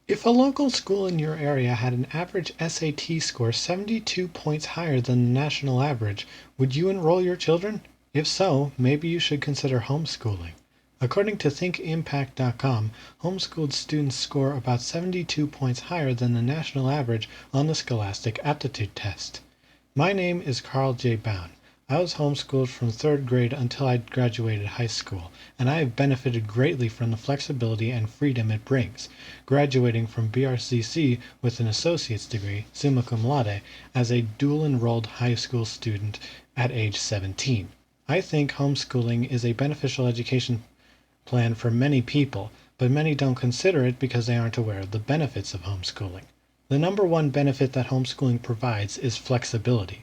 If a local school in your area had an average SAT score 72 points higher than the national average, would you enroll your children? If so, maybe you should consider homeschooling. According to thinkimpact.com, homeschooled students score about 72 points higher than the national average on the Scholastic Aptitude Test. My name is Carl J. Bowne. I was homeschooled from third grade until I graduated high school, and I have benefited greatly from the flexibility and freedom it brings, graduating from BRCC with an associate's degree, summa cum laude, as a dual-enrolled high school student at age 17. I think homeschooling is a beneficial education plan for many people, but many don't consider it because they aren't aware of the benefits of homeschooling. The number one benefit that homeschooling provides is flexibility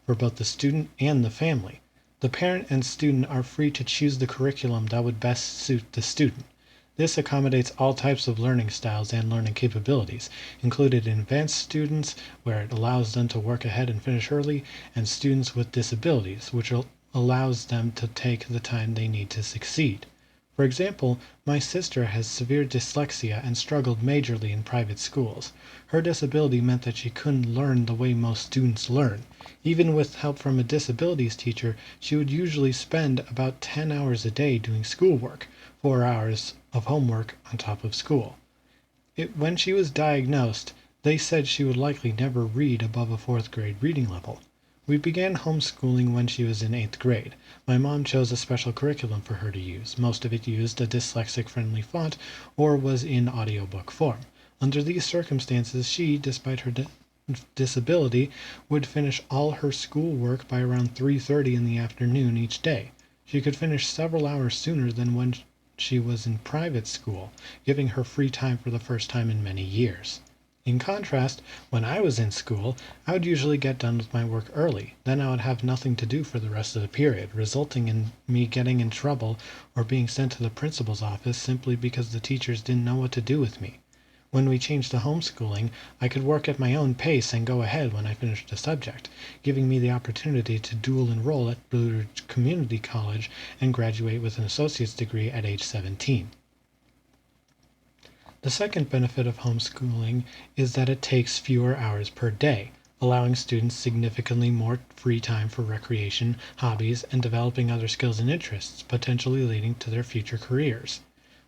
for both the student and the family. The parent and student are free to choose the curriculum that would best suit the student. This accommodates all types of learning styles and learning capabilities, including advanced students, where it allows them to work ahead and finish early, and students with disabilities, which allows them to take the time they need to succeed. For example, my sister has severe dyslexia and struggled majorly in private schools. Her disability meant that she couldn't learn the way most students learn. Even with help from a disabilities teacher, she would usually spend about 10 hours a day doing schoolwork, 4 hours of homework on top of school. When she was diagnosed, they said she would likely never read above a fourth grade reading level. We began homeschooling when she was in 8th grade. My mom chose a special curriculum for her to use. Most of it used a dyslexic-friendly font or was in audiobook form. Under these circumstances, she, despite her disability, would finish all her schoolwork by around 3:30 in the afternoon each day. She could finish several hours sooner than when she was in private school, giving her free time for the first time in many years. In contrast, when I was in school, I would usually get done with my work early. Then I would have nothing to do for the rest of the period, resulting in me getting in trouble or being sent to the principal's office simply because the teachers didn't know what to do with me. When we changed to homeschooling, I could work at my own pace and go ahead when I finished a subject, giving me the opportunity to dual enroll at Blue Ridge Community College and graduate with an associate's degree at age 17. The second benefit of homeschooling is that it takes fewer hours per day, allowing students significantly more free time for recreation, hobbies, and developing other skills and interests, potentially leading to their future careers.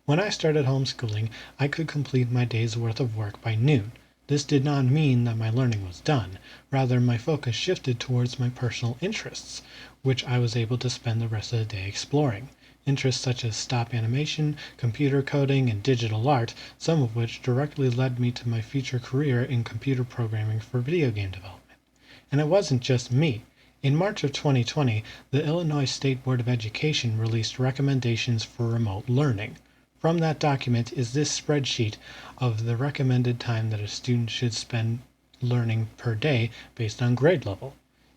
When I started homeschooling, I could complete my day's worth of work by noon. This did not mean that my learning was done. Rather, my focus shifted towards my personal interests, which I was able to spend the rest of the day exploring. Interests such as stop animation, computer coding, and digital art, some of which directly led me to my future career in computer programming for video game development. And it wasn't just me. In March of 2020, the Illinois State Board of Education released recommendations for remote learning. From that document is this spreadsheet of the recommended time that a student should spend learning per day based on grade level.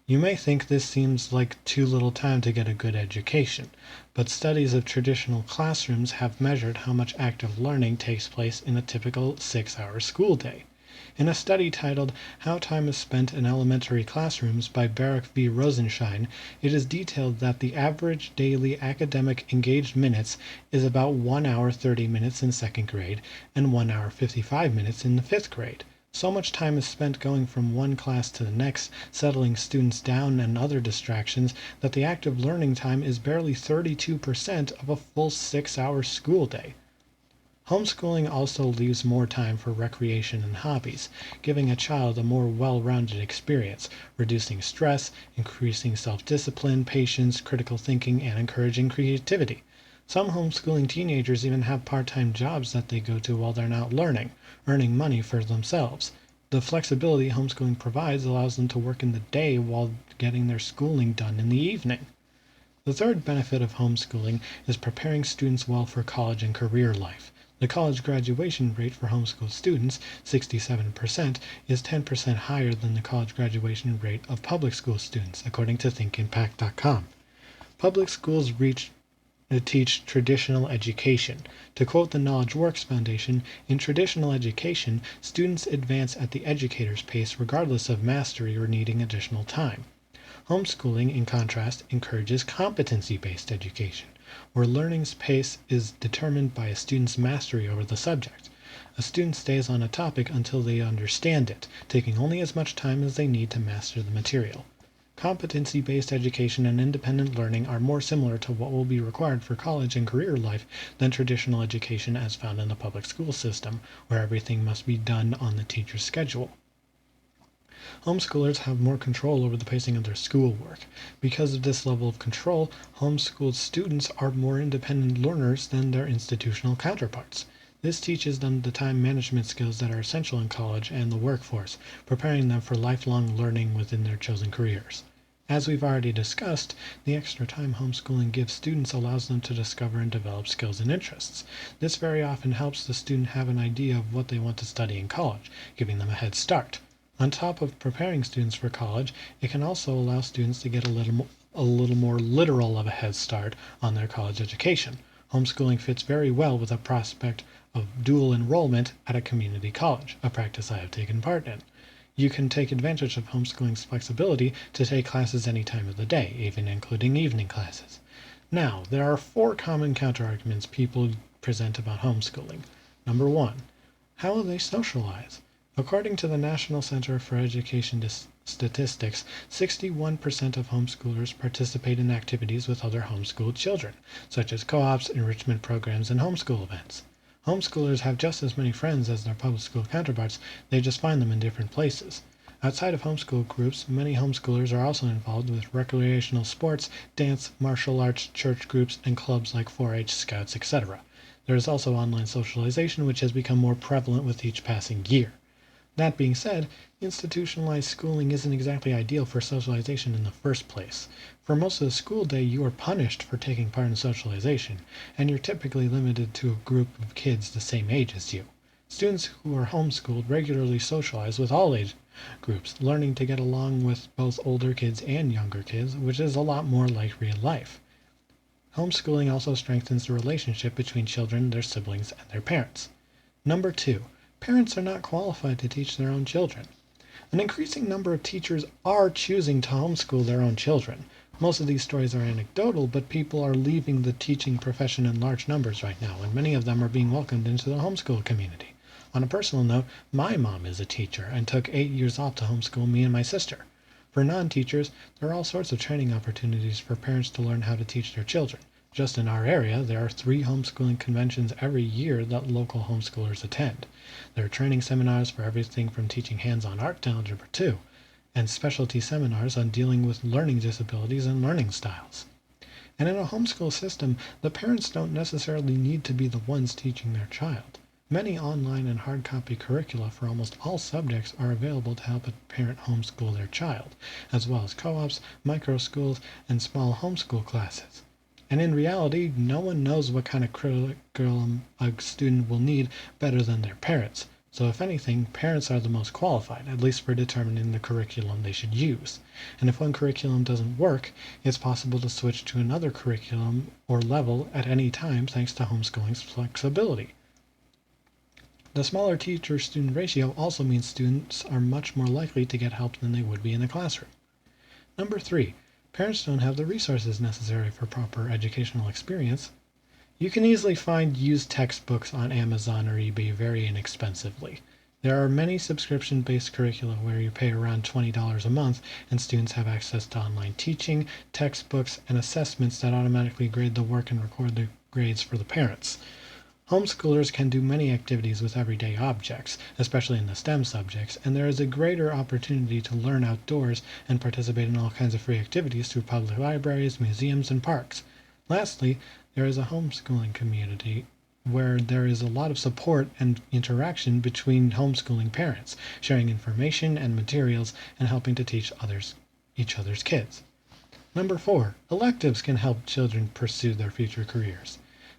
You may think this seems like too little time to get a good education, but studies of traditional classrooms have measured how much active learning takes place in a typical 6-hour school day. In a study titled How Time is Spent in Elementary Classrooms by Barak v. Rosenshine, it is detailed that the average daily academic engaged minutes is about 1 hour 30 minutes in second grade and 1 hour 55 minutes in the fifth grade. So much time is spent going from one class to the next, settling students down and other distractions, that the active learning time is barely 32% of a full 6-hour school day. Homeschooling also leaves more time for recreation and hobbies, giving a child a more well-rounded experience, reducing stress, increasing self-discipline, patience, critical thinking, and encouraging creativity. Some homeschooling teenagers even have part-time jobs that they go to while they're not learning, earning money for themselves. The flexibility homeschooling provides allows them to work in the day while getting their schooling done in the evening. The third benefit of homeschooling is preparing students well for college and career life. The college graduation rate for homeschool students, 67%, is 10% higher than the college graduation rate of public school students, according to thinkimpact.com. Public schools teach traditional education. To quote the Knowledge Works Foundation, in traditional education, students advance at the educator's pace regardless of mastery or needing additional time. Homeschooling, in contrast, encourages competency-based education, where learning's pace is determined by a student's mastery over the subject. A student stays on a topic until they understand it, taking only as much time as they need to master the material. Competency-based education and independent learning are more similar to what will be required for college and career life than traditional education as found in the public school system, where everything must be done on the teacher's schedule. Homeschoolers have more control over the pacing of their schoolwork. Because of this level of control, homeschooled students are more independent learners than their institutional counterparts. This teaches them the time management skills that are essential in college and the workforce, preparing them for lifelong learning within their chosen careers. As we've already discussed, the extra time homeschooling gives students allows them to discover and develop skills and interests. This very often helps the student have an idea of what they want to study in college, giving them a head start. On top of preparing students for college, it can also allow students to get a little more literal of a head start on their college education. Homeschooling fits very well with a prospect of dual enrollment at a community college, a practice I have taken part in. You can take advantage of homeschooling's flexibility to take classes any time of the day, even including evening classes. Now, there are 4 common counterarguments people present about homeschooling. Number 1, how will they socialize? According to the National Center for Education Statistics, 61% of homeschoolers participate in activities with other homeschooled children, such as co-ops, enrichment programs, and homeschool events. Homeschoolers have just as many friends as their public school counterparts, they just find them in different places. Outside of homeschool groups, many homeschoolers are also involved with recreational sports, dance, martial arts, church groups, and clubs like 4-H, Scouts, etc. There is also online socialization, which has become more prevalent with each passing year. That being said, institutionalized schooling isn't exactly ideal for socialization in the first place. For most of the school day, you are punished for taking part in socialization, and you're typically limited to a group of kids the same age as you. Students who are homeschooled regularly socialize with all age groups, learning to get along with both older kids and younger kids, which is a lot more like real life. Homeschooling also strengthens the relationship between children, their siblings, and their parents. Number 2. Parents are not qualified to teach their own children. An increasing number of teachers are choosing to homeschool their own children. Most of these stories are anecdotal, but people are leaving the teaching profession in large numbers right now, and many of them are being welcomed into the homeschool community. On a personal note, my mom is a teacher and took 8 years off to homeschool me and my sister. For non-teachers, there are all sorts of training opportunities for parents to learn how to teach their children. Just in our area, there are 3 homeschooling conventions every year that local homeschoolers attend. There are training seminars for everything from teaching hands-on art to Algebra 2, and specialty seminars on dealing with learning disabilities and learning styles. And in a homeschool system, the parents don't necessarily need to be the ones teaching their child. Many online and hard copy curricula for almost all subjects are available to help a parent homeschool their child, as well as co-ops, micro schools, and small homeschool classes. And in reality, no one knows what kind of curriculum a student will need better than their parents. So if anything, parents are the most qualified, at least for determining the curriculum they should use. And if one curriculum doesn't work, it's possible to switch to another curriculum or level at any time thanks to homeschooling's flexibility. The smaller teacher-student ratio also means students are much more likely to get help than they would be in the classroom. Number 3. Parents don't have the resources necessary for proper educational experience. You can easily find used textbooks on Amazon or eBay very inexpensively. There are many subscription-based curricula where you pay around $20 a month and students have access to online teaching, textbooks, and assessments that automatically grade the work and record the grades for the parents. Homeschoolers can do many activities with everyday objects, especially in the STEM subjects, and there is a greater opportunity to learn outdoors and participate in all kinds of free activities through public libraries, museums, and parks. Lastly, there is a homeschooling community where there is a lot of support and interaction between homeschooling parents, sharing information and materials and helping to teach each other's kids. Number 4, electives can help children pursue their future careers.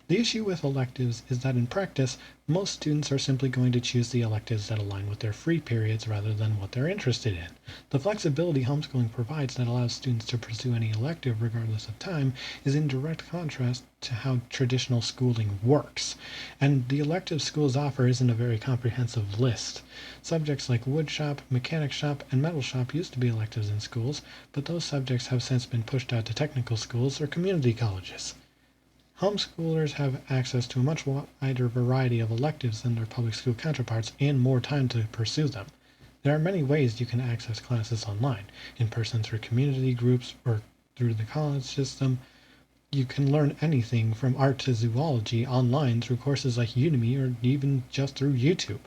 The issue with electives is that in practice, most students are simply going to choose the electives that align with their free periods rather than what they're interested in. The flexibility homeschooling provides that allows students to pursue any elective regardless of time is in direct contrast to how traditional schooling works. And the elective schools offer isn't a very comprehensive list. Subjects like woodshop, mechanic shop, and metal shop used to be electives in schools, but those subjects have since been pushed out to technical schools or community colleges. Homeschoolers have access to a much wider variety of electives than their public school counterparts and more time to pursue them. There are many ways you can access classes online, in person through community groups or through the college system. You can learn anything from art to zoology online through courses like Udemy or even just through YouTube.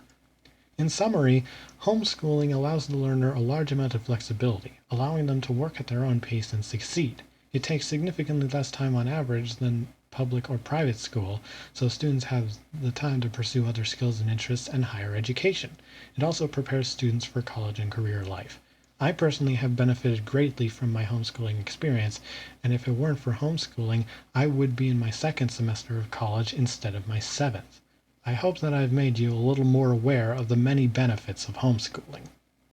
In summary, homeschooling allows the learner a large amount of flexibility, allowing them to work at their own pace and succeed. It takes significantly less time on average than public or private school, so students have the time to pursue other skills and interests and higher education. It also prepares students for college and career life. I personally have benefited greatly from my homeschooling experience, and if it weren't for homeschooling, I would be in my second semester of college instead of my seventh. I hope that I've made you a little more aware of the many benefits of homeschooling.